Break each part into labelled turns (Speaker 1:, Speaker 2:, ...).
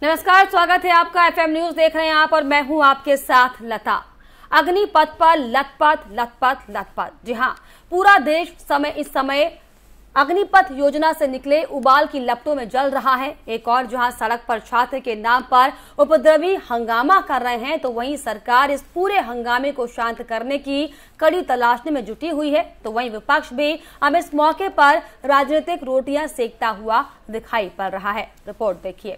Speaker 1: नमस्कार, स्वागत है आपका। एफएम न्यूज देख रहे हैं आप और मैं हूं आपके साथ लता। अग्निपथ पर लथपथ लथपथ लथपथ। जी हां, पूरा देश इस समय अग्निपथ योजना से निकले उबाल की लपटों में जल रहा है। एक और जहां सड़क पर छात्र के नाम पर उपद्रवी हंगामा कर रहे हैं, तो वहीं सरकार इस पूरे हंगामे को शांत करने की कड़ी तलाशने में जुटी हुई है। तो वहीं विपक्ष भी अब इस मौके पर राजनीतिक रोटियां सेकता हुआ दिखाई पड़ रहा है। रिपोर्ट देखिए।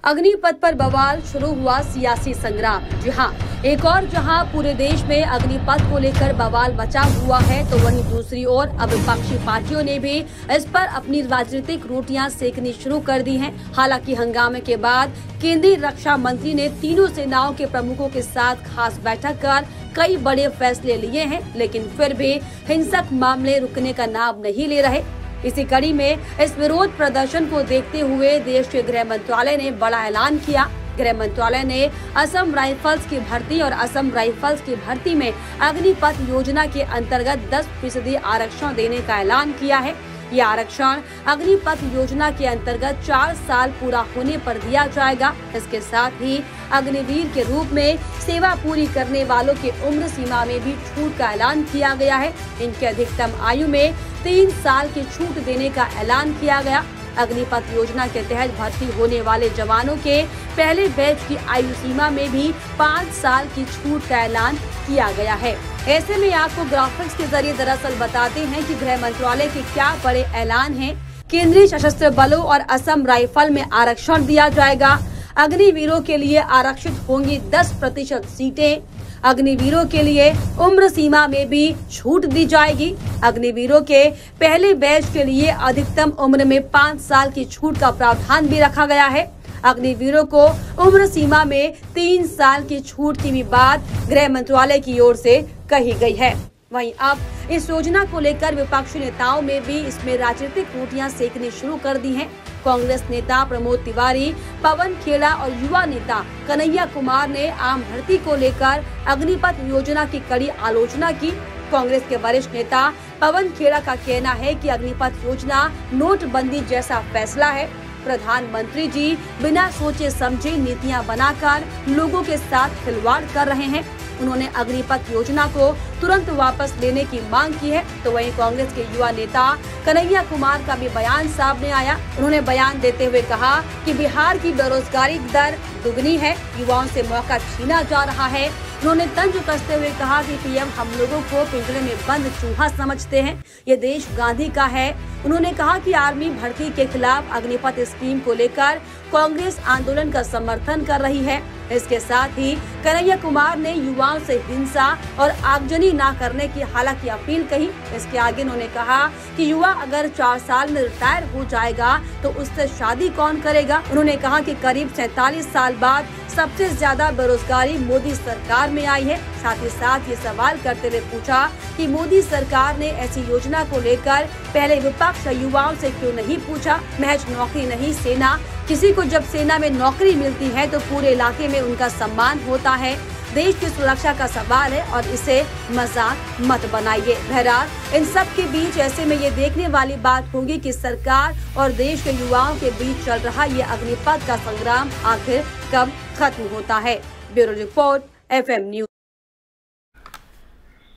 Speaker 1: अग्निपथ पर बवाल, शुरू हुआ सियासी संग्राम। जी हां, एक और जहां पूरे देश में अग्निपथ को लेकर बवाल मचा हुआ है, तो वहीं दूसरी ओर अब विपक्षी पार्टियों ने भी इस पर अपनी राजनीतिक रोटियां सेकनी शुरू कर दी हैं। हालांकि हंगामे के बाद केंद्रीय रक्षा मंत्री ने तीनों सेनाओं के प्रमुखों के साथ खास बैठक कर कई बड़े फैसले लिए हैं, लेकिन फिर भी हिंसक मामले रुकने का नाम नहीं ले रहे। इसी कड़ी में इस विरोध प्रदर्शन को देखते हुए देश के गृह मंत्रालय ने बड़ा ऐलान किया। गृह मंत्रालय ने असम राइफल्स की भर्ती और असम राइफल्स की भर्ती में अग्निपथ योजना के अंतर्गत 10% आरक्षण देने का ऐलान किया है। ये आरक्षण अग्निपथ योजना के अंतर्गत 4 साल पूरा होने पर दिया जाएगा। इसके साथ ही अग्निवीर के रूप में सेवा पूरी करने वालों की उम्र सीमा में भी छूट का ऐलान किया गया है। इनकी अधिकतम आयु में 3 साल की छूट देने का ऐलान किया गया। अग्निपथ योजना के तहत भर्ती होने वाले जवानों के पहले बैच की आयु सीमा में भी 5 साल की छूट का ऐलान किया गया है। ऐसे में आपको ग्राफिक्स के जरिए दरअसल बताते हैं कि गृह मंत्रालय के क्या बड़े ऐलान हैं। केंद्रीय सशस्त्र बलों और असम राइफल में आरक्षण दिया जाएगा। अग्निवीरों के लिए आरक्षित होंगी 10% सीटें। अग्निवीरों के लिए उम्र सीमा में भी छूट दी जाएगी। अग्निवीरों के पहले बैच के लिए अधिकतम उम्र में 5 साल की छूट का प्रावधान भी रखा गया है। अग्निवीरों को उम्र सीमा में 3 साल की छूट की भी बात गृह मंत्रालय की ओर से कही गई है। वहीं अब इस योजना को लेकर विपक्षी नेताओं में भी इसमें राजनीतिक रोटियां सेकनी शुरू कर दी हैं। कांग्रेस नेता प्रमोद तिवारी, पवन खेड़ा और युवा नेता कन्हैया कुमार ने आम भर्ती को लेकर अग्निपथ योजना की कड़ी आलोचना की। कांग्रेस के वरिष्ठ नेता पवन खेड़ा का कहना है कि अग्निपथ योजना नोटबंदी जैसा फैसला है। प्रधानमंत्री जी बिना सोचे समझे नीतियां बनाकर लोगों के साथ खिलवाड़ कर रहे हैं। उन्होंने अग्निपथ योजना को तुरंत वापस लेने की मांग की है। तो वहीं कांग्रेस के युवा नेता कन्हैया कुमार का भी बयान सामने आया। उन्होंने बयान देते हुए कहा कि बिहार की बेरोजगारी दर दुगनी है, युवाओं से मौका छीना जा रहा है। उन्होंने तंज कसते हुए कहा कि पीएम हम लोगों को पिंजरे में बंद चूहा समझते हैं, ये देश गांधी का है। उन्होंने कहा कि आर्मी भर्ती के खिलाफ अग्निपथ स्कीम को लेकर कांग्रेस आंदोलन का समर्थन कर रही है। इसके साथ ही कन्हैया कुमार ने युवाओं से हिंसा और आगजनी न करने की हालांकि अपील कही। इसके आगे उन्होंने कहा कि युवा अगर 4 साल में रिटायर हो जाएगा तो उससे शादी कौन करेगा। उन्होंने कहा कि करीब 47 साल बाद सबसे ज्यादा बेरोजगारी मोदी सरकार में आई है। साथ ही साथ ये सवाल करते हुए पूछा कि मोदी सरकार ने ऐसी योजना को लेकर पहले विपक्ष युवाओं से क्यों नहीं पूछा। महज नौकरी नहीं, सेना, किसी को जब सेना में नौकरी मिलती है तो पूरे इलाके में उनका सम्मान होता है। देश की सुरक्षा का सवाल है और इसे मजाक मत बनाइए। बहरहाल इन सब के बीच ऐसे में ये देखने वाली बात होगी कि सरकार और देश के युवाओं के बीच चल रहा ये अग्निपथ का संग्राम आखिर कब खत्म होता है। Bureau report, FM news.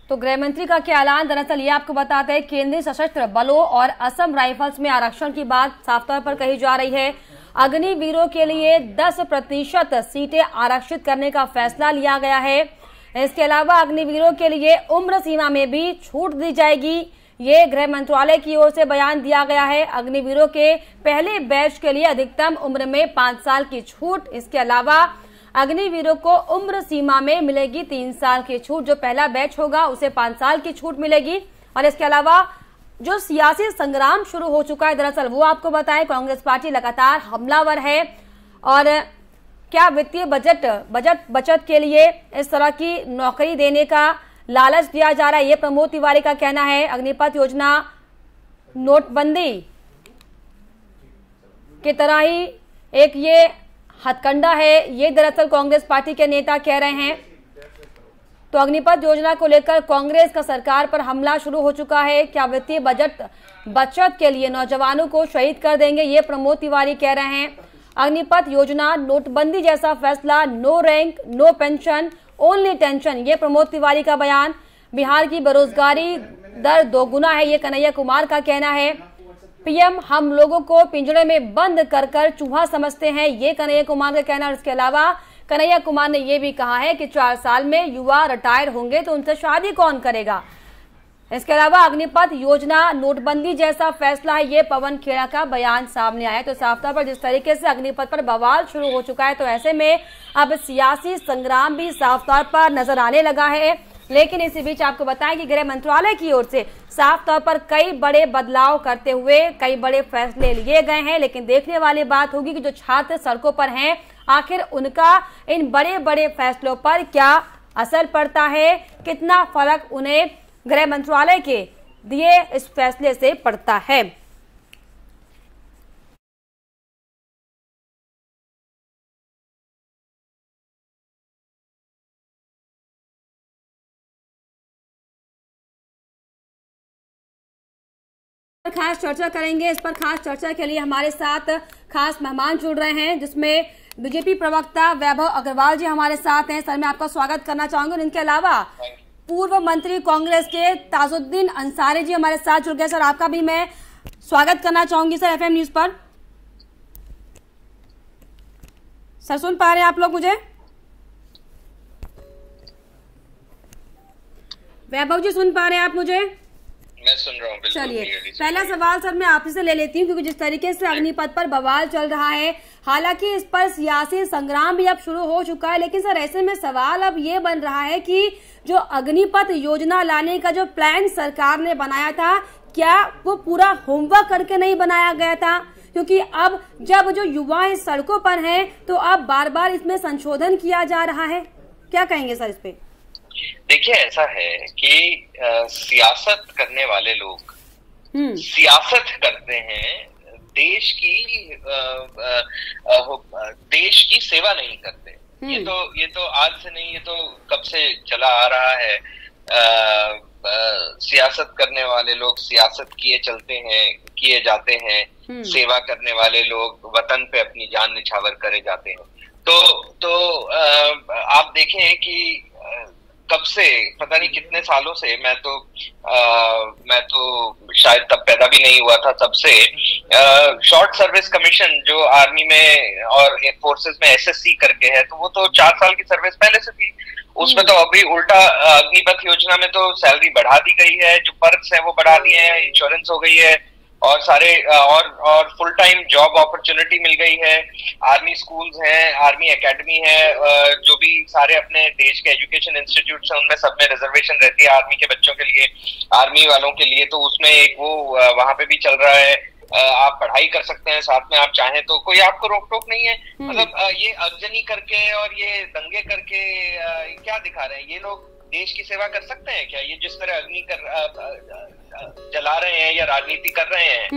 Speaker 1: तो गृह मंत्री का क्या ऐलान, दरअसल ये आपको बताते हैं केंद्रीय सशस्त्र बलों और असम राइफल्स में आरक्षण की बात साफ तौर पर कही जा रही है। अग्निवीरों के लिए 10% सीटें आरक्षित करने का फैसला लिया गया है। इसके अलावा अग्निवीरों के लिए उम्र सीमा में भी छूट दी जाएगी। ये गृह मंत्रालय की ओर से बयान दिया गया है। अग्निवीरों के पहले बैच के लिए अधिकतम उम्र में 5 साल की छूट। इसके अलावा अग्निवीरों को उम्र सीमा में मिलेगी 3 साल की छूट। जो पहला बैच होगा उसे 5 साल की छूट मिलेगी। और इसके अलावा जो सियासी संग्राम शुरू हो चुका है, दरअसल वो आपको बताएं, कांग्रेस पार्टी लगातार हमलावर है। और क्या वित्तीय बचत के लिए इस तरह की नौकरी देने का लालच दिया जा रहा है, ये प्रमोद तिवारी का कहना है। अग्निपथ योजना नोटबंदी की तरह ही एक ये हथकंडा है, ये दरअसल कांग्रेस पार्टी के नेता कह रहे हैं। तो अग्निपथ योजना को लेकर कांग्रेस का सरकार पर हमला शुरू हो चुका है। क्या वित्तीय बचत के लिए नौजवानों को शहीद कर देंगे, ये प्रमोद तिवारी कह रहे हैं। अग्निपथ योजना, नोटबंदी जैसा फैसला, no rank no pension only tension, ये प्रमोद तिवारी का बयान। बिहार की बेरोजगारी दर दोगुना है, ये कन्हैया कुमार का कहना है। पीएम हम लोगों को पिंजड़े में बंद कर कर चूहा समझते हैं, ये कन्हैया कुमार का कहना है। इसके अलावा कन्हैया कुमार ने यह भी कहा है कि 4 साल में युवा रिटायर होंगे तो उनसे शादी कौन करेगा। इसके अलावा अग्निपथ योजना, नोटबंदी जैसा फैसला है, ये पवन खेड़ा का बयान सामने आया। तो साफ तौर पर जिस तरीके से अग्निपथ पर बवाल शुरू हो चुका है, तो ऐसे में अब सियासी संग्राम भी साफ तौर पर नजर आने लगा है। लेकिन इसी बीच आपको बताएं कि गृह मंत्रालय की ओर से साफ तौर पर कई बड़े बदलाव करते हुए कई बड़े फैसले लिए गए हैं। लेकिन देखने वाली बात होगी कि जो छात्र सड़कों पर हैं, आखिर उनका इन बड़े बड़े फैसलों पर क्या असर पड़ता है, कितना फर्क उन्हें गृह मंत्रालय के दिए इस फैसले से पड़ता है। खास चर्चा करेंगे, इस पर खास चर्चा के लिए हमारे साथ खास मेहमान जुड़ रहे हैं, जिसमें बीजेपी प्रवक्ता वैभव अग्रवाल जी हमारे साथ हैं। सर, मैं आपका स्वागत करना चाहूंगी। और इनके अलावा पूर्व मंत्री कांग्रेस के ताजुद्दीन अंसारी जी हमारे साथ जुड़ गए। सर, आपका भी मैं स्वागत करना चाहूंगी सर एफएम न्यूज पर। सर, सुन पा रहे हैं आप लोग मुझे? वैभव जी, सुन पा रहे हैं आप मुझे?
Speaker 2: मैं सुन रहा हूँ।
Speaker 1: चलिए, पहला सवाल सर मैं आपसे से ले लेती हूँ, क्योंकि जिस तरीके से अग्निपथ पर बवाल चल रहा है, हालांकि इस पर सियासी संग्राम भी अब शुरू हो चुका है, लेकिन सर ऐसे में सवाल अब ये बन रहा है कि जो अग्निपथ योजना लाने का जो प्लान सरकार ने बनाया था, क्या वो पूरा होमवर्क करके नहीं बनाया गया था? क्योंकि अब जब जो युवा इस सड़कों पर हैं, तो अब बार बार इसमें संशोधन किया जा रहा है। क्या कहेंगे सर इस पे?
Speaker 2: देखिए, ऐसा है कि सियासत करने वाले लोग सियासत करते हैं, देश की सेवा नहीं करते। ये तो आज से नहीं, ये तो कब से चला आ रहा है। सियासत करने वाले लोग सियासत किए जाते हैं, सेवा करने वाले लोग वतन पे अपनी जान निछावर करे जाते हैं। तो आप देखें कि कब से, पता नहीं कितने सालों से, मैं तो शायद तब पैदा भी नहीं हुआ था, तब से शॉर्ट सर्विस कमीशन जो आर्मी में और फोर्सेस में एसएससी करके है, तो वो तो 4 साल की सर्विस पहले से थी। उसमें तो अभी उल्टा अग्निपथ योजना में तो सैलरी बढ़ा दी गई है, जो पर्क्स है वो बढ़ा दिए हैं, इंश्योरेंस हो गई है, और सारे और फुल टाइम जॉब अपॉर्चुनिटी मिल गई है। आर्मी स्कूल्स हैं, आर्मी एकेडमी है, जो भी सारे अपने देश के एजुकेशन इंस्टीट्यूट्स हैं, उनमें सब में रिजर्वेशन रहती है आर्मी के बच्चों के लिए, आर्मी वालों के लिए। तो उसमें एक वो वहां पे भी चल रहा है, आप पढ़ाई कर सकते हैं साथ में, आप चाहें तो, कोई आपको रोक टोक नहीं है। मतलब ये अगजनी करके और ये दंगे करके क्या दिखा रहे हैं ये लोग? देश की सेवा कर सकते हैं क्या? ये जिस तरह अग्नि जला रहे हैं या राजनीति कर रहे हैं,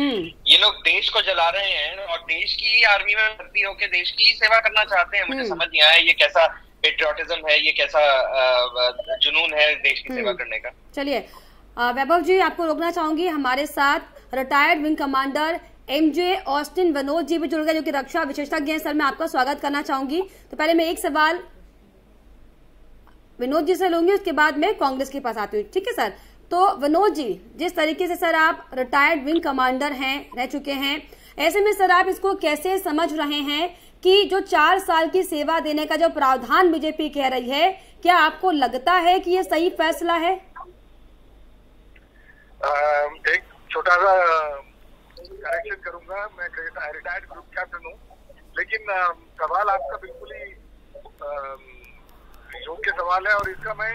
Speaker 2: ये लोग देश को जला रहे हैं और देश की आर्मी में भर्ती होकर देश की सेवा करना चाहते हैं। मुझे समझ नहीं आया ये कैसा पेट्रियोटिज्म है, ये कैसा जुनून है देश की सेवा करने का।
Speaker 1: चलिए वैभव जी, आपको रोकना चाहूंगी। हमारे साथ retired wing commander MJ Austin Vinod ji भी जुड़ गए, जो कि रक्षा विशेषज्ञ हैं। सर, मैं आपका स्वागत करना चाहूंगी। तो पहले मैं एक सवाल विनोद जी से लूंगी, उसके बाद मैं कांग्रेस के पास आती हूँ, ठीक है सर? तो विनोद जी, जिस तरीके से सर आप रिटायर्ड विंग कमांडर हैं, रह चुके हैं, ऐसे में सर आप इसको कैसे समझ रहे हैं कि जो 4 साल की सेवा देने का जो प्रावधान बीजेपी कह रही है, क्या आपको लगता है कि ये सही फैसला है?
Speaker 3: एक छोटा सा करेक्शन करूंगा, मैं रिटायर्ड ग्रुप कैप्टन हूँ, लेकिन सवाल आपका बिल्कुल ही योग्य सवाल है और इसका मैं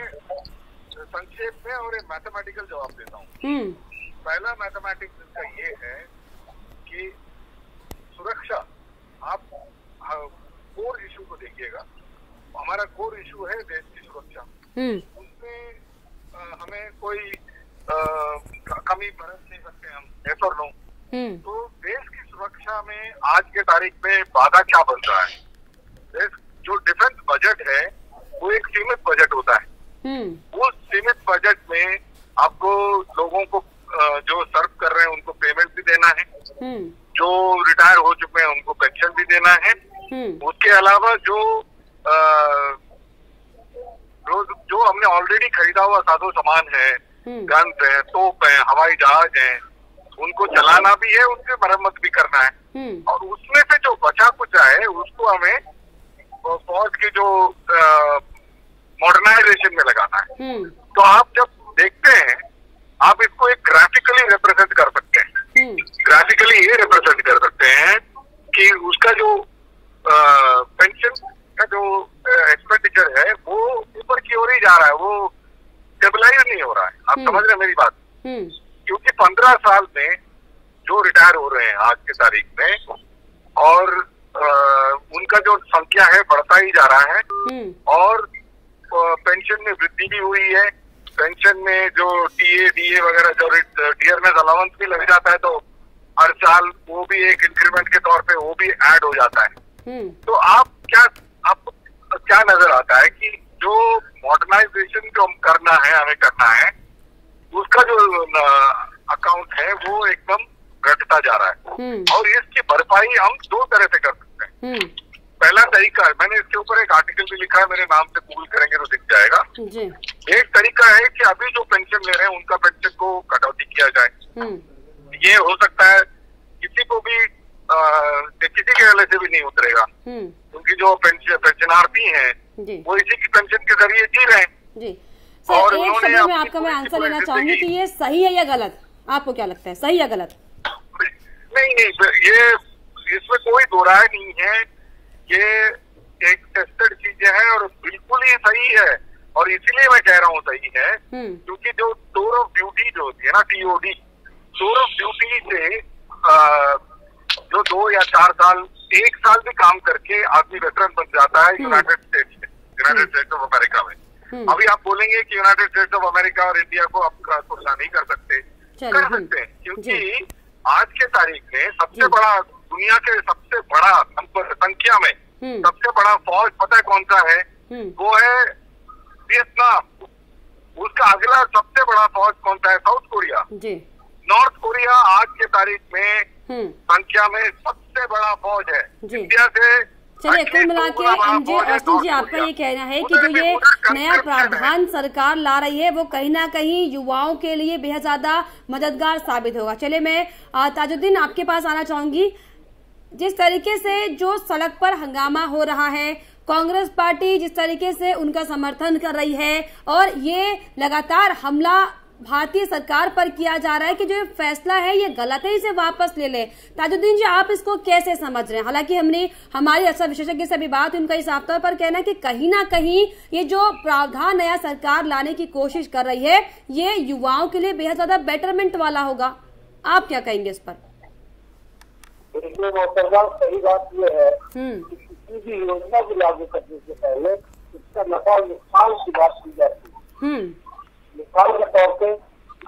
Speaker 3: संक्षेप में और एक मैथमेटिकल जवाब देता हूँ। पहला मैथमेटिक्स इसका ये है कि सुरक्षा, आप कोर इशू को देखिएगा, हमारा कोर इशू है देश की सुरक्षा। उसमें हमें कोई कमी बरत नहीं सकते हम, yes or no? तो देश की सुरक्षा में आज के तारीख में बाधा क्या बन रहा है? जो डिफेंस बजट है वो एक सीमित बजट होता है। वो सीमित बजट में आपको लोगों को जो सर्व कर रहे हैं उनको पेमेंट भी देना है, जो रिटायर हो चुके हैं उनको पेंशन भी देना है। उसके अलावा जो हमने ऑलरेडी खरीदा हुआ साजो सामान है, गन्स है, तोप है, हवाई जहाज है, उनको चलाना भी है, उसकी मरम्मत भी करना है। और उसमें से जो बचा कुचा है उसको हमें फौज की जो मॉडर्नाइजेशन में लगाना है। तो आप जब देखते हैं, आप इसको एक ग्राफिकली रिप्रेजेंट कर सकते हैं। ग्राफिकली ये रिप्रेजेंट कर सकते हैं कि उसका जो पेंशन का जो एक्सपेंडिचर है वो ऊपर की ओर ही जा रहा है, वो स्टेबलाइज नहीं हो रहा है। आप समझ रहे हैं मेरी बात? क्योंकि 15 साल में जो रिटायर हो रहे हैं आज की तारीख में, और उनका जो संख्या है बढ़ता ही जा रहा है, और पेंशन में वृद्धि भी हुई है। पेंशन में जो टीए डीए वगैरह जो डियरनेस अलाउंस भी लग जाता है, तो हर साल वो भी एक इंक्रीमेंट के तौर पे वो भी ऐड हो जाता है। तो आपको क्या नजर आता है कि जो मॉडर्नाइजेशन जो हमें करना है, उसका जो अकाउंट है वो एकदम घटता जा रहा है। और इसकी भरपाई हम दो तरह से कर सकते हैं। पहला तरीका है, मैंने इसके ऊपर एक आर्टिकल भी लिखा है, मेरे नाम से गूगल करेंगे तो दिख जाएगा। एक तरीका है कि अभी जो पेंशन ले रहे हैं उनका पेंशन को कटौती किया जाए। ये हो सकता है किसी को भी किसी के गले से भी नहीं उतरेगा, क्योंकि जो पेंशनार्थी हैं वो इसी की पेंशन के जरिए जी रहे हैं।
Speaker 1: और एक शब्द में आपका मैं आंसर लेना चाहूंगी कि ये सही है या गलत, आपको क्या लगता है, सही या गलत?
Speaker 3: नहीं, ये इसमें कोई दो राय नहीं है। ये एक टेस्टेड चीजें हैं और बिल्कुल ही सही है। और इसीलिए मैं कह रहा हूँ सही है, क्योंकि जो टूर ऑफ ड्यूटी जो होती है ना, टीओडी, टूर ऑफ ड्यूटी से जो 2 या 4 साल, 1 साल भी काम करके आदमी वेटरन बन जाता है यूनाइटेड स्टेट्स ऑफ अमेरिका में। अभी आप बोलेंगे कि यूनाइटेड स्टेट्स ऑफ अमेरिका और इंडिया को आप तुलना नहीं कर सकते, कर सकते हैं, क्योंकि आज के तारीख में सबसे बड़ा, दुनिया के सबसे बड़ा संख्या में सबसे बड़ा फौज पता है कौन सा है? वो है वियतनाम। उसका अगला सबसे बड़ा फौज कौन सा है? South Korea. नॉर्थ कोरिया आज के तारीख में संख्या में सबसे बड़ा फौज है इंडिया से।
Speaker 1: चलिए, कुल मिला के एमजे ऑस्टिन जी, आपका ये कहना है कि जो ये नया प्रावधान सरकार ला रही है वो कहीं ना कहीं युवाओं के लिए बेहद ज्यादा मददगार साबित होगा। चलिए, मैं ताजुद्दीन आपके पास आना चाहूंगी। जिस तरीके से जो सड़क पर हंगामा हो रहा है, कांग्रेस पार्टी जिस तरीके से उनका समर्थन कर रही है, और ये लगातार हमला भारतीय सरकार पर किया जा रहा है कि जो फैसला है ये गलत है, इसे वापस ले ले। ताजुद्दीन जी, आप इसको कैसे समझ रहे हैं? हालांकि हमने हमारी अक्सर विशेषज्ञ से भी बात, उनका इस साफ तौर पर कहना है कि कहीं ना कहीं ये जो प्रावधान नया सरकार लाने की कोशिश कर रही है ये युवाओं के लिए बेहद ज्यादा बेटरमेंट वाला होगा। आप क्या कहेंगे इस पर?
Speaker 4: सही बात यह है कि किसी भी योजना को लागू करने से पहले इसका नफा नुकसान की बात की जाती है। मिसाल के तौर पे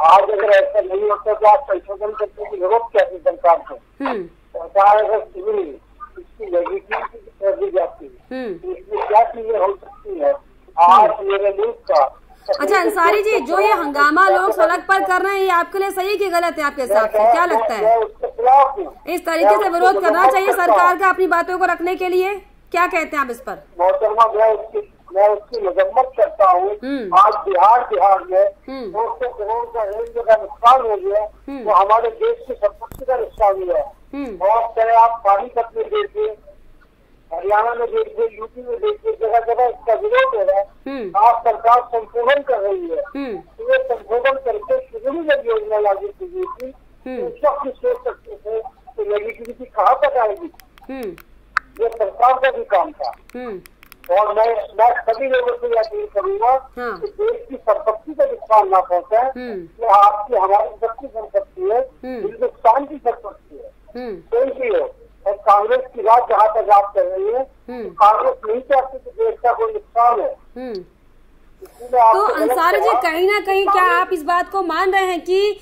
Speaker 4: आज अगर ऐसा नहीं होता तो आप संशोधन करने की जरूरत क्या थी सरकार को? सरकार अगर सिविल इसकी लेजिटिमेसी कर दी जाती है तो इसमें क्या चीजें हो सकती है? आज मेरे मुल्क का।
Speaker 1: अच्छा अंसारी जी, जो ये हंगामा लोग सड़क पर कर रहे हैं ये आपके लिए सही कि गलत है? आपके हिसाब से क्या लगता है? इस तरीके से विरोध करना चाहिए सरकार का अपनी बातों को रखने के लिए? क्या कहते हैं आप इस पर?
Speaker 4: मोहतरमा, मैं उसकी मजम्मत करता हूँ। आज बिहार में 200 करोड़ का रेलवे का नुकसान हो गया, तो हमारे देश की संपत्ति का नुकसान हुआ है। और चाहे आप पानीपत में देखिए, हरियाणा में देखिए, यूपी में देखिए, जगह जगह इसका विरोध हो रहा है। आज सरकार संशोधन कर रही है, तो ये संशोधन करके शुरू जब योजना लागू की गई थी तो उस वक्त सोच सकते थे तो लेजिटिमिटी कहाँ तक आएगी? ये सरकार का भी काम था। और मैं सभी लोगों से यह अपील करूंगा कि देश की संपत्ति को नुकसान न पहुंचाए। ये आपकी हमारी सबकी संपत्ति है, हिंदुस्तान की संपत्ति है, कोई भी हो। और कांग्रेस की बात जहाँ तक आप कर रही है, कांग्रेस नहीं चाहती कि देश का कोई नुकसान है।
Speaker 1: तो अंसारी जी, कहीं ना कहीं क्या आप इस बात को मान रहे हैं कि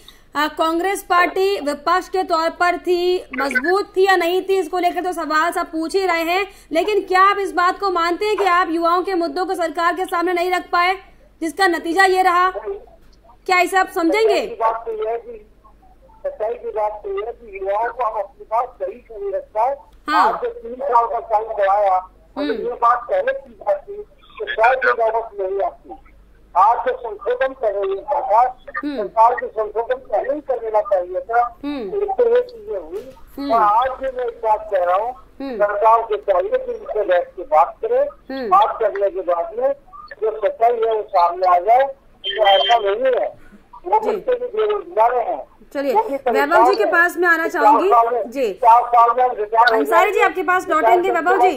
Speaker 1: कांग्रेस पार्टी विपक्ष के तौर पर थी, मजबूत थी या नहीं थी, इसको लेकर तो सवाल सब पूछ ही रहे हैं, लेकिन क्या आप इस बात को मानते हैं कि आप युवाओं के मुद्दों को सरकार के सामने नहीं रख पाए, जिसका नतीजा ये रहा? क्या इसे आप समझेंगे?
Speaker 4: सच्चाई की बात तो है कि युवाओं को हम अपनी बात सही से नहीं रखता है। आज से 3 साल का टाइम बढ़ाया और ये बात पहले की जाती तो शायद ये नौबत नहीं आती। आज से संशोधन कर रही है सरकार के संशोधन पहले ही कर देना चाहिए था, तो ये चीजें हुई। और आज भी मैं एक बात कह रहा हूँ, सरकार को चाहिए कि इनसे बैठ के बात करें, बात करने के बाद में जो सच्चाई है वो सामने आ जाए। तो ऐसा नहीं है, वो बच्चे भी बेरोजगार हैं।
Speaker 1: चलिए वैभव जी के पास में आना चाहूंगी जी।
Speaker 4: 4 साल में
Speaker 1: अंसारी जी आपके पास लौटेंगे वैभव जी।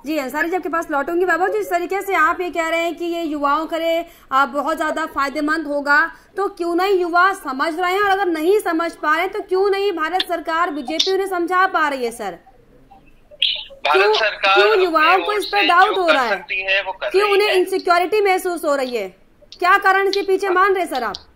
Speaker 1: जी अंसारी जी आपके पास लौटूंगी। वैभव जी, इस तरीके से आप ये कह रहे हैं कि ये युवाओं करे बहुत ज्यादा फायदेमंद होगा, तो क्यों नहीं युवा समझ रहे हैं, और अगर नहीं समझ पा रहे हैं तो क्यों नहीं भारत सरकार बीजेपी उन्हें समझा पा रही है? सर क्यों युवाओं को इस पर डाउट हो रहा है, क्यों उन्हें इनसिक्योरिटी महसूस हो रही है, क्या कारण इसके पीछे मान रहे सर आप?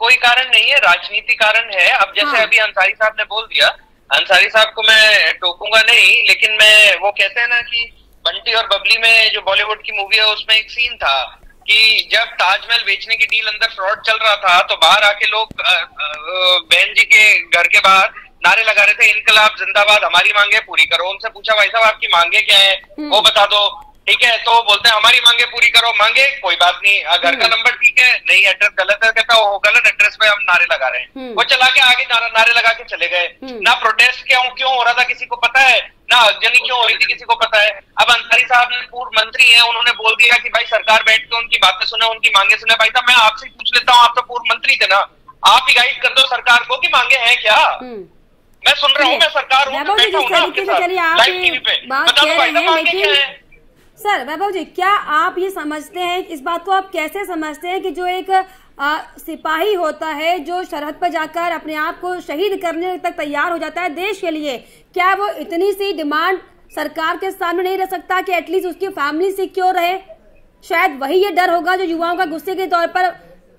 Speaker 2: कोई कारण नहीं है, राजनीति कारण है। अब जैसे अभी अंसारी साहब ने बोल दिया, अंसारी साहब को मैं टोकूंगा नहीं, लेकिन मैं वो कहते हैं ना कि बंटी और बबली में जो बॉलीवुड की मूवी है उसमें एक सीन था कि जब ताजमहल बेचने की डील अंदर फ्रॉड चल रहा था तो बाहर आके लोग बहन जी के घर के बाहर नारे लगा रहे थे, इनकलाब जिंदाबाद, हमारी मांगे पूरी करो। उनसे पूछा भाई साहब आपकी मांगे क्या है, वो बता दो। ठीक है, तो बोलते हैं हमारी मांगे पूरी करो। मांगे कोई बात नहीं, घर का नंबर ठीक है, नहीं एड्रेस गलत है, कहता वो गलत एड्रेस पे हम नारे लगा रहे हैं। वो चला के आगे नारे लगा के चले गए। ना प्रोटेस्ट क्यों हो रहा था किसी को पता है, ना आगजनी क्यों हो रही थी किसी को पता है। अब अंसारी साहब ने पूर्व मंत्री हैं, उन्होंने बोल दिया कि भाई सरकार बैठ के उनकी बातें सुने, उनकी मांगे सुने। भाई साहब मैं आपसे पूछ लेता हूँ, आप तो पूर्व मंत्री थे ना, आप ही गाइड कर दो सरकार को कि मांगे हैं क्या। मैं सुन रहा हूँ, मैं सरकार हूँ, बैठा हूँ ना आपके साथ लाइव टीवी पे, बता दो भाई साहब मांगे क्या है।
Speaker 1: सर वैभव जी, क्या आप ये समझते हैं, इस बात को आप कैसे समझते हैं कि जो एक सिपाही होता है जो सरहद पर जाकर अपने आप को शहीद करने तक तैयार हो जाता है देश के लिए, क्या वो इतनी सी डिमांड सरकार के सामने नहीं रख सकता कि एटलीस्ट उसकी फैमिली सिक्योर रहे? शायद वही ये डर होगा जो युवाओं का गुस्से के तौर पर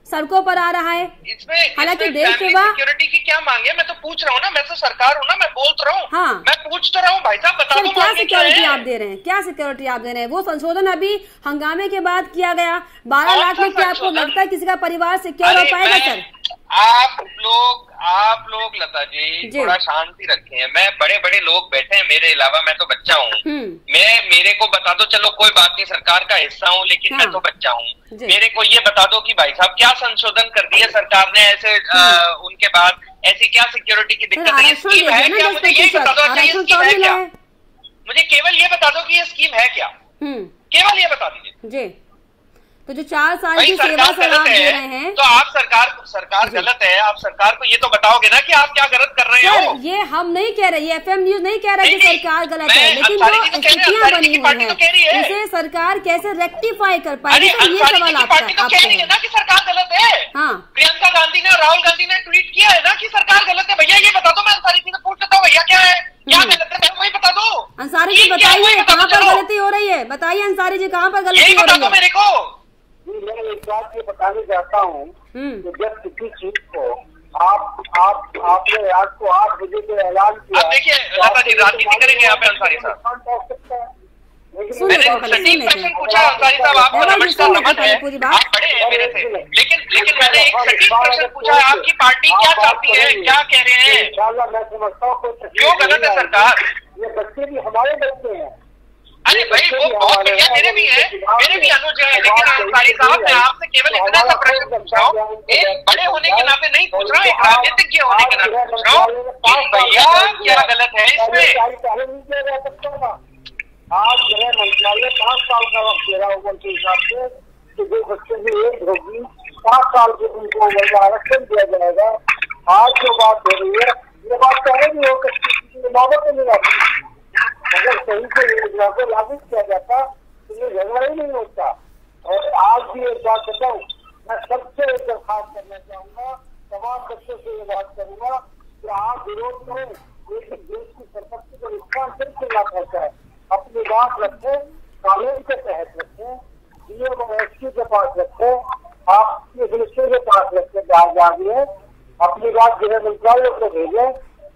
Speaker 1: सड़कों पर आ रहा है। हालांकि देश सेवा
Speaker 2: सिक्योरिटी की क्या मांगे, मैं तो पूछ रहा हूँ ना, मैं तो सरकार हूँ ना, मैं बोल तो रहा हूँ। हाँ। मैं पूछ तो रहा हूँ भाई साहब, बता दो
Speaker 1: क्या सिक्योरिटी आप दे रहे हैं, क्या सिक्योरिटी आप दे रहे हैं? वो संशोधन अभी हंगामे के बाद किया गया 12 लाख में, क्या आपको लगता है किसी का परिवार सिक्योर हो पाएगा? सर
Speaker 2: आप लोग लता जी थोड़ा शांति रखें। मैं बड़े लोग बैठे हैं मेरे अलावा, मैं तो बच्चा हूँ। मेरे को बता दो, चलो कोई बात नहीं, सरकार का हिस्सा हूँ, लेकिन मैं तो बच्चा हूँ। मेरे को ये बता दो कि भाई साहब क्या संशोधन कर दिया सरकार ने ऐसे उनके बाद, ऐसी क्या सिक्योरिटी की दिक्कत है? स्कीम है क्या? मुझे यही बता दो। अच्छा, ये स्कीम है क्या? मुझे केवल ये बता दो कि ये स्कीम है क्या, केवल ये बता दीजिए
Speaker 1: जी। तो जो 4 साल की सेवा से आप दे रहे हैं,
Speaker 2: तो आप सरकार गलत है, आप सरकार को ये तो बताओगे ना कि आप क्या गलत कर रहे हो।
Speaker 1: ये हम नहीं कह रहे, ये FM न्यूज नहीं कह रहा कि सरकार गलत है, लेकिन जो स्थितियां बनी हुई है इसे सरकार कैसे रेक्टिफाई कर पाएगी, तो ये सवाल आपका
Speaker 2: है ना कि सरकार गलत है। हाँ, प्रियंका गांधी ने, राहुल गांधी ने ट्वीट किया है ना कि सरकार गलत है। भैया ये बता दो, मैं अंसारी जी से पूछ लेता हूँ, भैया क्या है, क्या गलत है, वही बता दो।
Speaker 1: अंसारी जी बताइए कहाँ पर गलती हो रही है, बताइए अंसारी जी कहाँ पर गलती हो रही है
Speaker 2: मेरे को।
Speaker 4: मैं एक बात ये बताने चाहता हूँ कि जब किसी चीज को आपने रात को 8 बजे के ऐलान किया,
Speaker 2: देखिए राजनीति करेंगे यहाँ पे अंसारी साहब। मैंने सटीक क्वेश्चन पूछा अंसारी साहब, आपको नमस्कार नमन है, आप बड़े हैं मेरे से, लेकिन मैंने एक सटीक क्वेश्चन पूछा, आपकी पार्टी क्या चाहती है, क्या कह रहे हैं?
Speaker 4: इंशाल्लाह मैं समझता हूँ
Speaker 2: क्यों गलत है सरकार।
Speaker 4: ये बच्चे भी हमारे बच्चे हैं।
Speaker 2: अरे भाई वो बहुत बढ़िया, मेरे भी अनुज है, लेकिन अंसारी साहब मैं आपसे केवल इतना सा प्रश्न पूछ रहा हूँ, एक बड़े होने के नाते नहीं पूछ रहा हूँ, एक राजनीतिज्ञ होने के नाते पूछ रहा हूँ, भैया क्या गलत है इसमें?
Speaker 4: आज गृह मंत्रालय 5 साल का वक्त दे रहा उम्र के हिसाब से कि जो बच्चे की एज होगी 5 साल के उनको आरक्षण दिया जाएगा। आज जो बात हो रही है, ये बात पहले भी हो सकती है, बाबत नहीं आती। अगर सही से योजना को लागू किया जाता तो ये झगड़ा ही नहीं होता। और आज भी एक बात बताऊँ, मैं सबसे एक दरखास्त करना चाहूँगा, तमाम बच्चों से ये बात करूँगा कि आप विरोध करें, लेकिन देश की संपत्ति को नुकसान बिल्कुल ना पहुँचाए। अपनी बात रखें, कानून के तहत रखें, डीएम और एसपी के पास रखें, आप मिनिस्टर के पास रखें, जाइए अपनी बात गृह मंत्रालय को भेजें,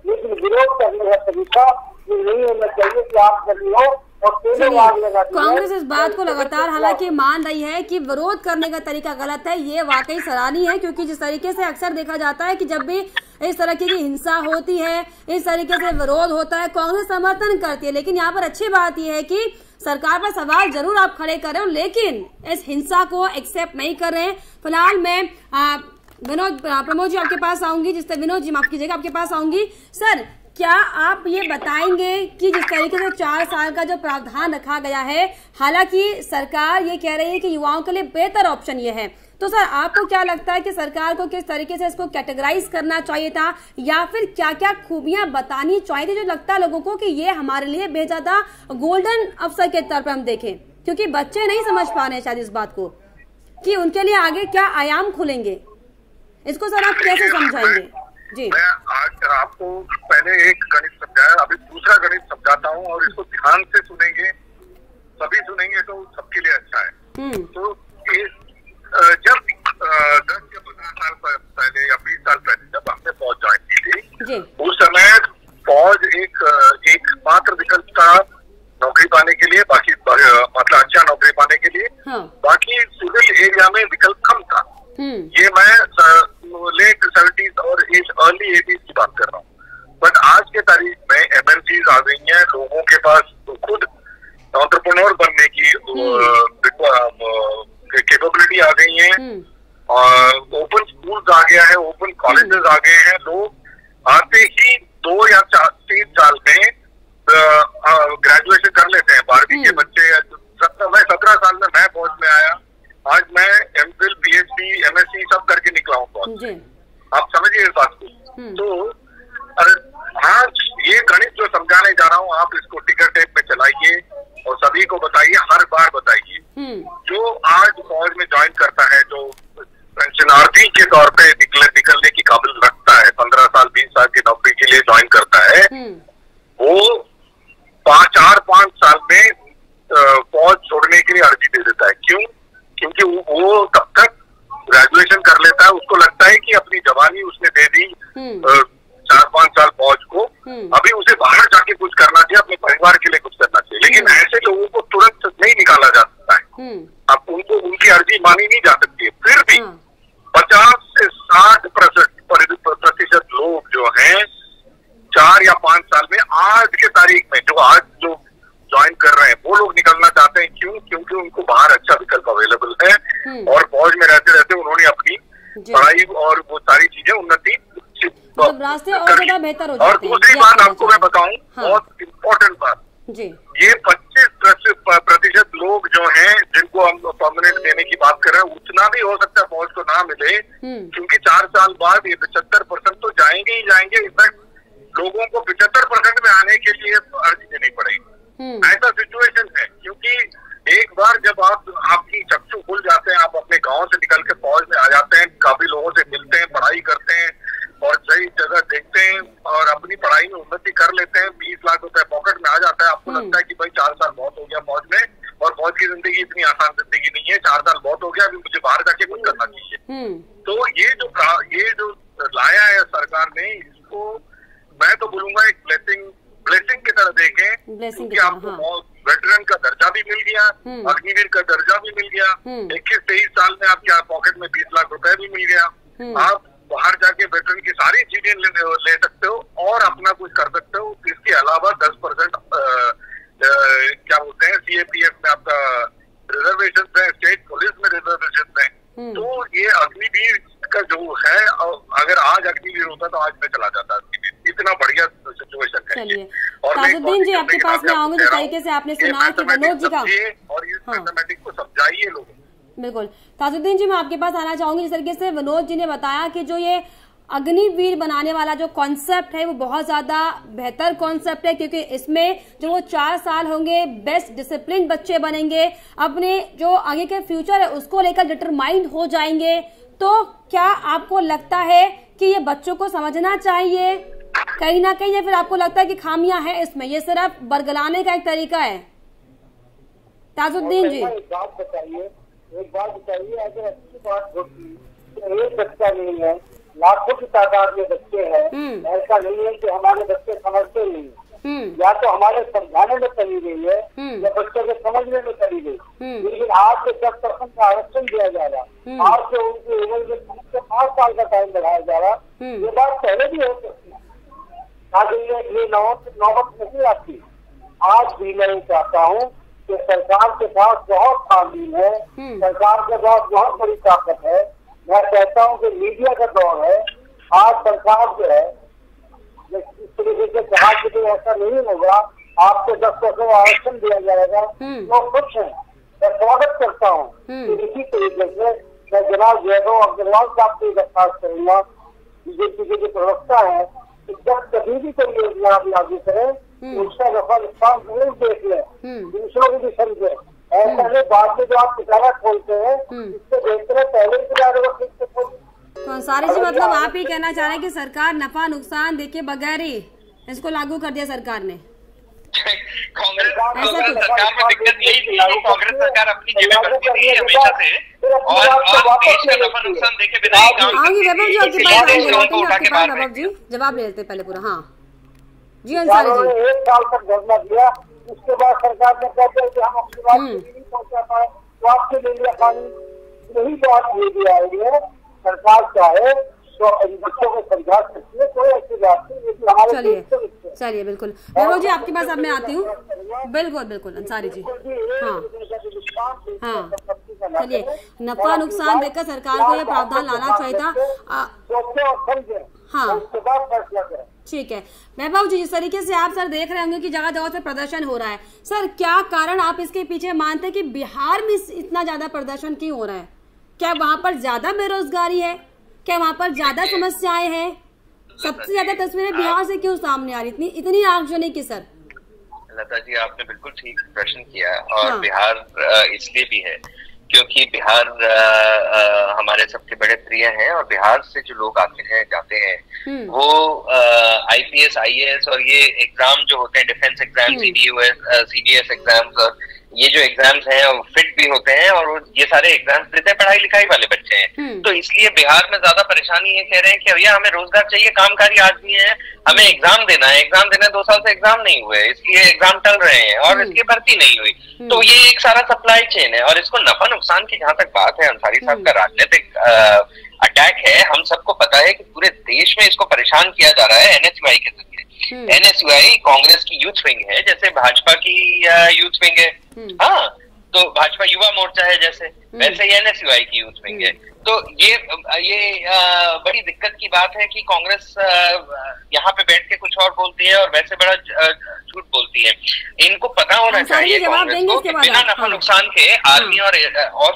Speaker 4: लेकिन विरोध करने का तरीका ये नहीं होना चाहिए कि आप कर हो और तेलों में आग लगा दी।
Speaker 1: कांग्रेस इस बात को लगातार हालांकि मान रही है कि विरोध करने का तरीका गलत है। ये वाकई सराहनीय है, क्योंकि जिस तरीके से अक्सर देखा जाता है कि जब भी इस तरह की हिंसा होती है, इस तरीके से विरोध होता है, कांग्रेस समर्थन करती है। लेकिन यहाँ पर अच्छी बात यह है कि सरकार पर सवाल जरूर आप खड़े कर रहे हो, लेकिन इस हिंसा को एक्सेप्ट नहीं कर रहे हैं। फिलहाल मैं प्रमोद जी आपके पास आऊंगी, जिससे विनोद जी माफ कीजिएगा आपके पास आऊंगी। सर, क्या आप ये बताएंगे कि जिस तरीके से 4 साल का जो प्रावधान रखा गया है, हालांकि सरकार ये कह रही है कि युवाओं के लिए बेहतर ऑप्शन ये है, तो सर आपको क्या लगता है कि सरकार को किस तरीके से इसको कैटेगराइज करना चाहिए था, या फिर क्या क्या खूबियां बतानी चाहिए थी जो लगता है लोगों को कि ये हमारे लिए बेहद गोल्डन अवसर के तौर पर हम देखें, क्योंकि बच्चे नहीं समझ पा रहे हैं शायद इस बात को कि उनके लिए आगे क्या आयाम खुलेंगे। इसको सर आप कैसे समझाएंगे? जी,
Speaker 3: मैं आज आपको पहले एक गणित समझाया, अभी दूसरा गणित समझाता हूँ और इसको ध्यान से सुनेंगे, सभी सुनेंगे तो सबके लिए अच्छा है। तो जब 10 या 15 साल पहले या 20 साल पहले जब हमने फौज ज्वाइन की थी, उस समय फौज एक मात्र विकल्प था नौकरी पाने के लिए, बाकी मतलब अच्छा नौकरी पाने के लिए, बाकी सिविल एरिया में विकल्प कम था। ये मैं लेट 70s और अर्ली 80s की बात कर रहा हूँ। बट आज के तारीख में एमएनसीज आ गई हैं, लोगों के पास खुद एंटरप्रेन्योर बनने की कैपेबिलिटी आ गई है, ओपन स्कूल्स आ गया है, ओपन कॉलेजेस आ गए हैं। लोग आते ही 2 या 3 साल में ग्रेजुएशन कर लेते हैं। 12वीं के बच्चे 17 साल में मैं फौज में आया, आज मैं एमफिल, पीएचडी, एमएससी सब करके निकला हूँ फौज। आप समझिए इस बात को। तो आज ये गणित जो समझाने जा रहा हूँ, आप इसको टिकर टेप में चलाइए और सभी को बताइए, हर बार बताइए। जो आज फौज में ज्वाइन करता है, जो पेंशनार्थी के तौर पे निकलने की काबिल रखता है, 15 साल 20 साल की नौकरी के लिए ज्वाइन करता है, वो 4-5 साल में फौज छोड़ने के लिए अर्जी दे देता है। क्यों? क्योंकि वो तब तक ग्रेजुएशन कर लेता है, उसको लगता है कि अपनी जवानी उसने दे दी 4-5 साल फौज को, अभी उसे बाहर जाके कुछ करना चाहिए, अपने परिवार के लिए कुछ करना चाहिए। लेकिन ऐसे लोगों को तुरंत नहीं निकाला जा सकता है। अब उनको उनकी अर्जी मानी नहीं जा सकती है। फिर भी 50 से 60% लोग जो हैं 4 या 5 साल में आज के तारीख में जो ज्वाइन कर रहे हैं, वो लोग निकलना चाहते हैं। क्यों? क्योंकि उनको बाहर अच्छा विकल्प अवेलेबल है और फौज में रहते रहते उन्होंने अपनी पढ़ाई और वो सारी चीजें उन्नति
Speaker 1: रास्ते और ज्यादा बेहतर हो जाते हैं।
Speaker 3: और दूसरी बात आपको मैं बताऊं, बहुत इम्पोर्टेंट बात, ये 25% लोग जो हैं जिनको हम परमानेंट देने की बात कर रहे हैं, उतना भी हो सकता है फौज को ना मिले, क्योंकि 4 साल बाद ये 75% तो जाएंगे ही जाएंगे। इनफैक्ट लोगों को 75% में आने के लिए अर्जी देनी पड़ेगी। ऐसा सिचुएशन है, क्योंकि एक बार जब आपकी चक्षु खुल जाते हैं, आप अपने गांव से निकल के फौज में आ जाते हैं, काफी लोगों से मिलते हैं, पढ़ाई करते हैं और सही जगह देखते हैं और अपनी पढ़ाई में उन्नति कर लेते हैं, 20 लाख रुपए पॉकेट में आ जाता है। आपको लगता है कि भाई 4 साल बहुत हो गया फौज में, और फौज की जिंदगी इतनी आसान जिंदगी नहीं है, 4 साल बहुत हो गया, अभी मुझे बाहर जाके कुछ करना चाहिए। तो ये जो लाया है सरकार ने, इसको मैं तो बोलूंगा एक ब्लेसिंग की तरह देखें, क्योंकि आपको वेटरन का दर्जा भी मिल गया, अग्निवीर का दर्जा भी मिल गया, 21-23 साल में आपके पॉकेट में 20 लाख रुपए भी मिल गया। आप बाहर जाके वेटरन की सारी चीजें ले सकते हो और अपना कुछ कर सकते हो। इसके अलावा 10% क्या बोलते हैं, सीएपीएफ में आपका रिजर्वेशन है, स्टेट पुलिस में रिजर्वेशन है। तो ये अग्निवीर का जो है, अगर आज अग्निवीर होता तो आज मैं चला जाता, इतना बढ़िया सिचुएशन है।
Speaker 1: चलिए ताजुद्दीन जी, आपके पास में आऊंगी। जिस तरीके से आपने सुना कि विनोद जी का,
Speaker 3: और इस मैथमेटिक्स को समझाइए लोगों।
Speaker 1: बिल्कुल ताजुद्दीन जी, मैं आपके पास आना चाहूंगी। जिस तरीके से विनोद जी ने बताया कि जो ये अग्निवीर बनाने वाला जो कॉन्सेप्ट है वो बहुत ज्यादा बेहतर कॉन्सेप्ट है, क्योंकि इसमें जो वो 4 साल होंगे, बेस्ट डिसिप्लिन बच्चे बनेंगे, अपने जो आगे के फ्यूचर है उसको लेकर डिटरमाइंड हो जाएंगे। तो क्या आपको लगता है कि ये बच्चों को समझना चाहिए कहीं ना कहीं, या फिर आपको लगता है कि खामियां हैं इसमें, ये सिर्फ बरगलाने का एक तरीका है? ताजुद्दीन जी,
Speaker 4: एक बात बताइए, अगर अच्छी बात होती तो एक बच्चा नहीं है, लाखों की तादाद में बच्चे हैं। ऐसा नहीं है कि हमारे बच्चे समझते नहीं, या तो हमारे समझाने में करी गई है या बच्चों के समझने में करी गई। लेकिन आज जो 10% का आरक्षण दिया जा रहा, आज जो उनकी उम्र के 5 साल का टाइम बढ़ाया जा रहा, ये बात पहले भी हो सकती है, आगे ये नौबत नहीं आती। आज भी मैं चाहता हूँ कि सरकार के पास बहुत कानून है, सरकार के पास बहुत बड़ी ताकत है। मैं कहता हूँ कि मीडिया का दौर है। आज सरकार जो है इस तरीके से कहा कि ऐसा नहीं होगा, आपको 10% आरक्षण दिया जाएगा, तो खुश है। मैं स्वागत करता हूँ। इसी तरीके से मैं जनाब जयदेव अग्रवाल साहब को दरखास्त करूंगा, बीजेपी के जो प्रवक्ता है, जब कभी भी कोई योजना आप लागू करें, उसका नफा नुकसान जरूर देख लें, दूसरों को भी समझे। ऐसा नहीं बाद में जो आप पिटारा खोलते हैं, इससे बेहतर है पहले ही पिटारे को ठीक से खोल।
Speaker 1: तो अंसारी जी, मतलब आप ही कहना चाह रहे हैं कि सरकार नफा नुकसान देखे बगैर ही इसको लागू कर दिया सरकार ने?
Speaker 2: कांग्रेस सरकार में दिक्कत यही थी कि कांग्रेस सरकार अपनी जेबें भरती थी हमेशा से, और देश का नफा नुकसान देखे बिना ही काम
Speaker 1: वैभव जी आपके पास वैभव जी जवाब ले लेते पहले पूरा। हाँ जी अंसारी जी,
Speaker 4: 1 साल तक धरना दिया, उसके बाद सरकार ने कह दिया कि हम अपनी बात नहीं पहुंचा पाए, तो आपके ले लिया पानी। यही बात ये भी आई है, सरकार चाहे तो बच्चों को समझा सकती है, कोई ऐसी बात नहीं।
Speaker 1: चलिए बिल्कुल वैभव जी आपके पास अब मैं आती हूँ। बिल्कुल बिल्कुल अंसारी जी, हाँ चलिए, नफा नुकसान देकर सरकार को यह प्रावधान लाना चाहिए था। हाँ ठीक है वैभव जी, जिस तरीके से आप सर देख रहे होंगे कि जगह जगह से प्रदर्शन हो रहा है, सर क्या कारण आप इसके पीछे मानते हैं कि बिहार में इतना ज्यादा प्रदर्शन क्यों हो रहा है? क्या वहाँ पर ज्यादा बेरोजगारी है? क्या वहाँ पर ज्यादा समस्याएं हैं? सबसे ज्यादा तस्वीरें बिहार से क्यों सामने आ रही इतनी आगजनी की? सर
Speaker 2: लता जी, आपने बिल्कुल ठीक प्रश्न किया, और हाँ। बिहार इसलिए भी है क्योंकि बिहार हमारे सबके बड़े प्रिय हैं, और बिहार से जो लोग आते हैं जाते हैं वो IPS IAS और ये एग्जाम जो होते हैं, डिफेंस एग्जाम, CDS एग्जाम्स, और ये जो एग्जाम्स हैं वो फिट भी होते हैं, और ये सारे एग्जाम्स देते हैं पढ़ाई लिखाई वाले बच्चे हैं। तो इसलिए बिहार में ज्यादा परेशानी ये कह रहे हैं कि भैया हमें रोजगार चाहिए, कामकारी आदमी है, हमें एग्जाम देना है। 2 साल से एग्जाम नहीं हुए, इसलिए एग्जाम टल रहे हैं और इसकी भर्ती नहीं हुई। तो ये एक सारा सप्लाई चेन है, और इसको नफा नुकसान की जहां तक बात है, अंसारी साहब का राजनीतिक अटैक है। हम सबको पता है कि पूरे देश में इसको परेशान किया जा रहा है NSUI के जरिए। NSUI कांग्रेस की यूथ विंग है, जैसे भाजपा की यूथ विंग है, हाँ, तो भाजपा युवा मोर्चा है जैसे, वैसे ही NSUI की यूथ विंग है। तो ये बड़ी दिक्कत की बात है कि कांग्रेस यहाँ पे बैठ के कुछ और बोलती है और वैसे बड़ा झूठ बोलती है। इनको पता होना चाहिए कांग्रेस को कि बिना नफा नुकसान के आर्मी और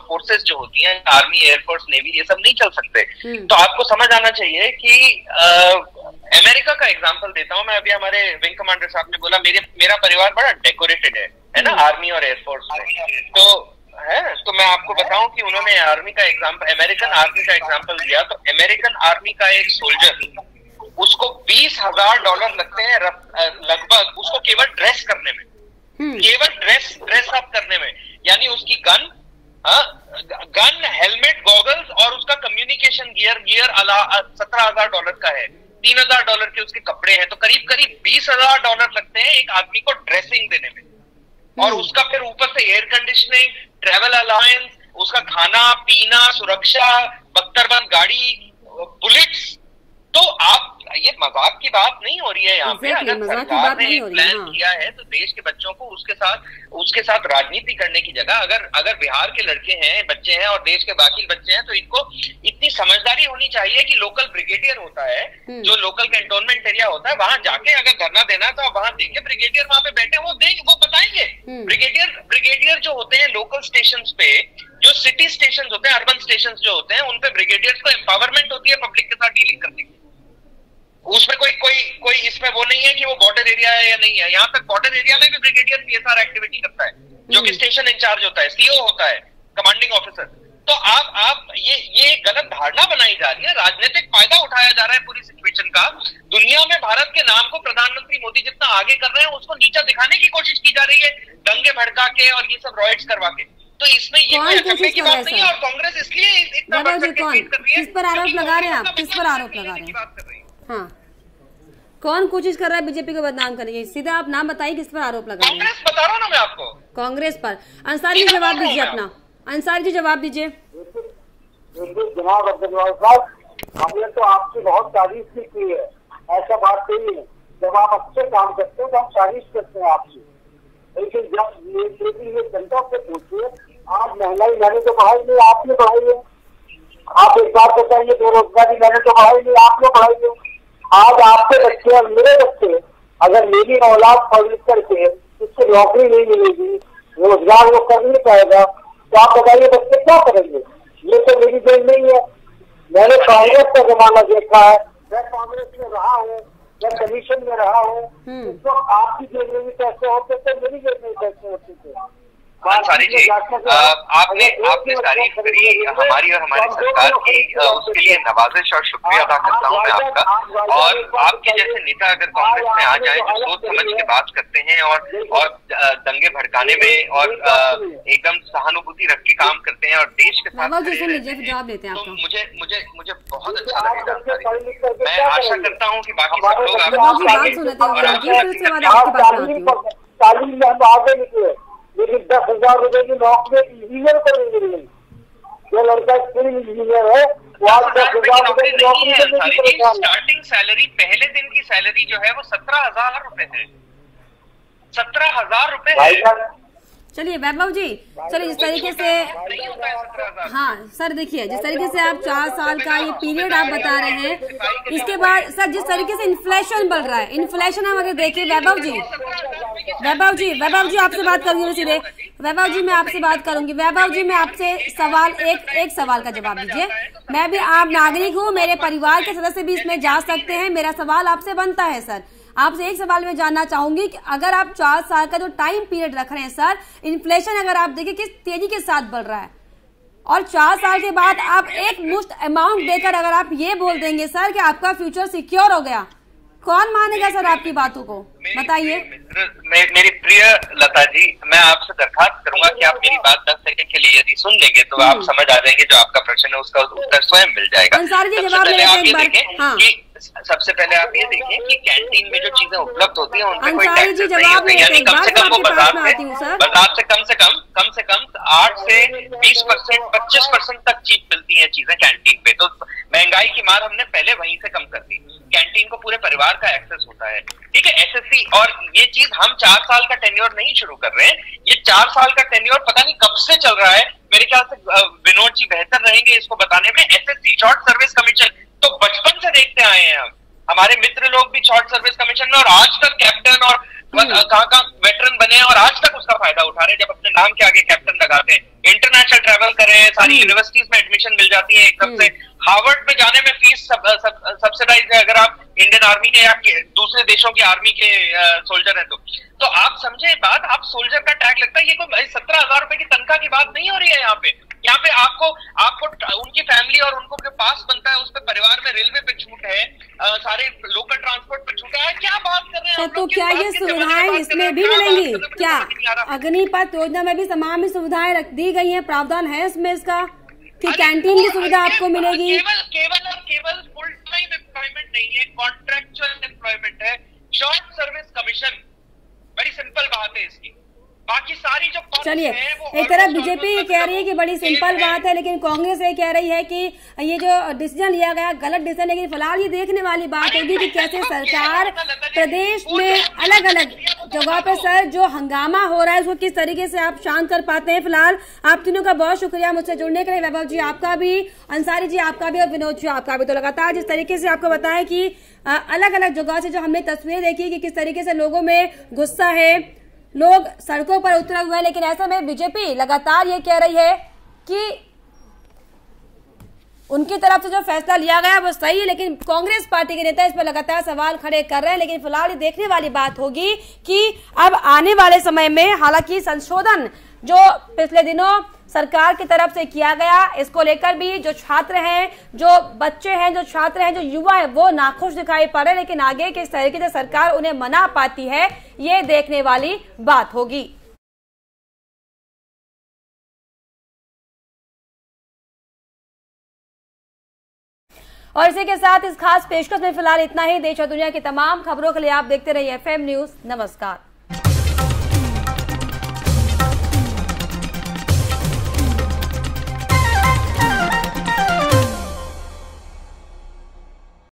Speaker 2: फोर्सेस जो होती हैं, आर्मी, एयरफोर्स, नेवी, ये सब नहीं चल सकते। तो आपको समझ आना चाहिए कि अमेरिका का एग्जाम्पल देता हूँ मैं। अभी हमारे विंग कमांडर साहब ने बोला मेरा परिवार बड़ा डेकोरेटेड है ना, आर्मी और एयरफोर्स में। तो मैं आपको बताऊं कि उन्होंने आर्मी का एग्जाम्पल, अमेरिकन आर्मी का एग्जाम्पल दिया। तो अमेरिकन आर्मी का एक सोल्जर, उसको $20,000 लगते हैं लगभग, उसको केवल ड्रेस करने में, केवल ड्रेस अप करने में। यानी उसकी गन, हेलमेट, गॉगल्स और उसका कम्युनिकेशन गियर $17,000 का है। $3,000 के उसके कपड़े हैं। तो करीब $20,000 लगते हैं एक आदमी को ड्रेसिंग देने में, और उसका फिर ऊपर से एयर कंडीशनिंग, ट्रेवल अलाउंस, उसका खाना पीना, सुरक्षा, बख्तरबंद गाड़ी, बुलेट्स। तो आप, ये मजाक की बात नहीं हो रही है यहाँ पे। अगर सरकार ने एक प्लान किया है तो देश के बच्चों को उसके साथ राजनीति करने की जगह, अगर बिहार के लड़के हैं, बच्चे हैं और देश के बाकी बच्चे हैं, तो इनको इतनी समझदारी होनी चाहिए कि लोकल ब्रिगेडियर होता है, जो लोकल कैंटोनमेंट एरिया होता है, वहां जाके अगर धरना देना है तो वहां देखे ब्रिगेडियर वहां पे बैठे, वो बताएंगे। ब्रिगेडियर जो होते हैं लोकल स्टेशन पे, जो सिटी स्टेशन होते हैं, अर्बन स्टेशन जो होते हैं, उन पे ब्रिगेडियर्स को एम्पावरमेंट होती है पब्लिक के साथ डीलिंग करने की। उसमें कोई इसमें वो नहीं है कि वो बॉर्डर एरिया है या नहीं है। यहाँ तक बॉर्डर एरिया में भी ब्रिगेडियर CSR एक्टिविटी करता है, जो कि स्टेशन इंचार्ज होता है, CO होता है, कमांडिंग ऑफिसर। तो आप ये गलत धारणा बनाई जा रही है, राजनीतिक फायदा उठाया जा रहा है पूरी सिचुएशन का। दुनिया में भारत के नाम को प्रधानमंत्री मोदी जितना आगे कर रहे हैं, उसको नीचा दिखाने की कोशिश की जा रही है, दंगे भड़का के और ये सब रॉयट्स करवा के। तो इसमें ये कोई अचंभे की बात नहीं है, और कांग्रेस इसलिए इतना
Speaker 1: किस पर आरोप लगा रहे हैं आप? किस पर आरोप लगा रहे हैं? हाँ कौन कोशिश कर रहा है बीजेपी को बदनाम करने की? सीधा आप नाम बताइए किस पर आरोप लगा रहे हैं?
Speaker 2: कांग्रेस बता रहा हूं ना मैं आपको।
Speaker 1: कांग्रेस पर। अंसारी जी जवाब दीजिए अपना, अंसारी जी जवाब दीजिए।
Speaker 4: जनाब अब्दुल साहब, हमने तो आपकी बहुत तारीफ भी की है, ऐसा बात नहीं है। जब आप अच्छे काम करते हैं तो हम तारीफ करते हैं आपकी, लेकिन जब ये जनता से पूछिए, आज महंगाई मैंने तो बढ़ाई नहीं, आपने बढ़ाई है। आप एक बात बताइए, बेरोजगारी मैंने तो बढ़ाई नहीं, आपने बढ़ाई है। आज आपके बच्चे और मेरे बच्चे, अगर मेरी औलाद पढ़ लिख करके उसको नौकरी नहीं मिलेगी, रोजगार वो कर नहीं पाएगा, तो आप बताइए बच्चे क्या करेंगे? ये तो मेरी देन नहीं है। मैंने कांग्रेस का जमाना देखा है, मैं कांग्रेस में रहा हूँ, मैं कमीशन में रहा हूँ, तो आपकी जेब में भी पैसे होते थे, मेरी जेब में पैसे होते थे।
Speaker 2: अंसारी जी, आपने तारीफ करी हमारी और हमारी सरकार की, उसके लिए नवाजिश और शुक्रिया अदा करता हूं मैं आपका। और आपके जैसे नेता अगर कांग्रेस में आ जाए जो सोच समझ के बात करते हैं और दंगे भड़काने में और एकदम सहानुभूति रख के काम करते हैं और देश के साथ
Speaker 1: जवाब देते हैं,
Speaker 2: तो मुझे बहुत अच्छा लगेगा। मैं आशा करता हूँ कि बाकी सब लोग
Speaker 4: तालीम में हम आगे निकले, लेकिन 10,000 रुपए की नौकरी इंजीनियर को नहीं मिल गई। जो लड़का सिविल इंजीनियर है वो आज 10,000 रुपए की नौकरी से नहीं मिल रहा है।
Speaker 2: स्टार्टिंग सैलरी, पहले दिन की सैलरी जो है वो 17,000 रुपए है, 17,000 रुपए है।
Speaker 1: चलिए वैभव जी, चलिए जिस तरीके से, हाँ सर देखिए, जिस तरीके से आप 4 साल का ये पीरियड आप बता रहे हैं, इसके बाद सर जिस तरीके से इन्फ्लेशन बढ़ रहा है, इन्फ्लेशन हम अगर देखें, वैभव जी आपसे बात करूंगी सीधे। वैभव जी मैं आपसे बात करूंगी। वैभव जी मैं आपसे सवाल एक सवाल का जवाब दीजिए। मैं भी आम नागरिक हूँ, मेरे परिवार के सदस्य भी इसमें जा सकते हैं। मेरा सवाल आपसे बनता है सर, आपसे एक सवाल में जानना चाहूंगी कि अगर आप 4 साल का जो टाइम पीरियड रख रहे हैं सर, इन्फ्लेशन अगर आप देखिए किस तेजी के साथ बढ़ रहा है, और 4 साल के बाद आप एक मुश्त अमाउंट देकर अगर आप ये बोल देंगे सर कि आपका फ्यूचर सिक्योर हो गया, कौन मानेगा सर आपकी बातों को? बताइए।
Speaker 2: मेरी प्रिय लता जी, मैं आपसे दरखास्त करूंगा कि आप मेरी बात 10 सेकंड के लिए यदि सुन लेंगे तो आप समझ आ जाएंगे, जो आपका प्रश्न है उसका उत्तर स्वयं मिल जाएगा। सबसे पहले आप ये देखें कि कैंटीन में जो चीजें उपलब्ध होती हैं उनपे कोई टैक्स नहीं होता, यानी कम से कम वो बाजार से कम से कम 8 से 20%, 25% तक चीप मिलती हैं चीजें कैंटीन पे। तो महंगाई की मार हमने पहले वहीं से कम कर दी। कैंटीन को पूरे परिवार का एक्सेस होता है, ठीक है। एसएससी, और ये चीज हम 4 साल का टेन्योर नहीं शुरू कर रहे हैं, ये 4 साल का टेन्योर पता नहीं कब से चल रहा है। मेरे ख्याल से विनोद जी बेहतर रहेंगे इसको बताने में। एसएससी, शॉर्ट सर्विस कमीशन, तो बचपन से देखते आए हैं हम, हमारे मित्र लोग भी शॉर्ट सर्विस कमीशन में, और आज तक कैप्टन और कहाँ वेटरन बने हैं और आज तक उसका फायदा उठा रहे हैं, जब अपने नाम के आगे कैप्टन लगाते हैं। इंटरनेशनल ट्रैवल कर रहे हैं, सारी यूनिवर्सिटीज में एडमिशन मिल जाती है एकदम से। हार्वर्ड में जाने में फीस सब्सिडाइज है अगर आप इंडियन आर्मी के या दूसरे देशों की आर्मी के सोल्जर हैं तो आप समझे बात। आप सोल्जर का टैग लगता है, ये कोई 17,000 रुपए की तनख्वाह की बात नहीं हो रही है। यहाँ पे आपको उनकी फैमिली और उनको के पास बनता है, उस पे परिवार में रेलवे पे छूट है, सारे लोकल ट्रांसपोर्ट पे छूट है। क्या बात कर रहे हैं?
Speaker 1: तो क्या ये सुविधाएं इसमें भी मिलेंगी? क्या अग्निपथ योजना में भी तमाम सुविधाएं दी गई हैं? प्रावधान है इसमें इसका कि कैंटीन की सुविधा आपको मिलेगी?
Speaker 2: केवल फुल टाइम एम्प्लॉयमेंट नहीं है, कॉन्ट्रैक्चुअल एम्प्लॉयमेंट है, शॉर्ट सर्विस कमीशन, बड़ी सिंपल बात है इसकी। बाकी सारी जो
Speaker 1: चलिए, एक तरफ बीजेपी ये कह रही है कि बड़ी सिंपल बात है, लेकिन कांग्रेस ये कह रही है कि ये जो डिसीजन लिया गया गलत डिसीजन। लेकिन फिलहाल ये देखने वाली बात होगी कि कैसे सरकार प्रदेश में अलग अलग जगह पे सर जो हंगामा हो रहा है उसको किस तरीके से आप शांत कर पाते हैं। फिलहाल आप तीनों का बहुत शुक्रिया मुझसे जुड़ने के लिए। वैभव जी आपका भी, अंसारी जी आपका भी और विनोद जी आपका भी। तो लगातार जिस तरीके से आपको बताया कि अलग अलग जगह से जो हमने तस्वीरें देखी कि किस तरीके से लोगों में गुस्सा है, लोग सड़कों पर उतरे हुए हैं, लेकिन ऐसे में बीजेपी लगातार ये कह रही है कि उनकी तरफ से जो फैसला लिया गया वो सही है, लेकिन कांग्रेस पार्टी के नेता इस पर लगातार सवाल खड़े कर रहे हैं। लेकिन फिलहाल ये देखने वाली बात होगी कि अब आने वाले समय में, हालांकि संशोधन जो पिछले दिनों सरकार की तरफ से किया गया, इसको लेकर भी जो छात्र हैं, जो बच्चे हैं, जो छात्र हैं, जो युवा है, वो नाखुश दिखाई पड़ रहे हैं। लेकिन आगे किस तरीके से सरकार उन्हें मना पाती है, ये देखने वाली बात होगी। और इसी के साथ इस खास पेशकश में फिलहाल इतना ही। देश और दुनिया की तमाम खबरों के लिए आप देखते रहिए FM न्यूज। नमस्कार।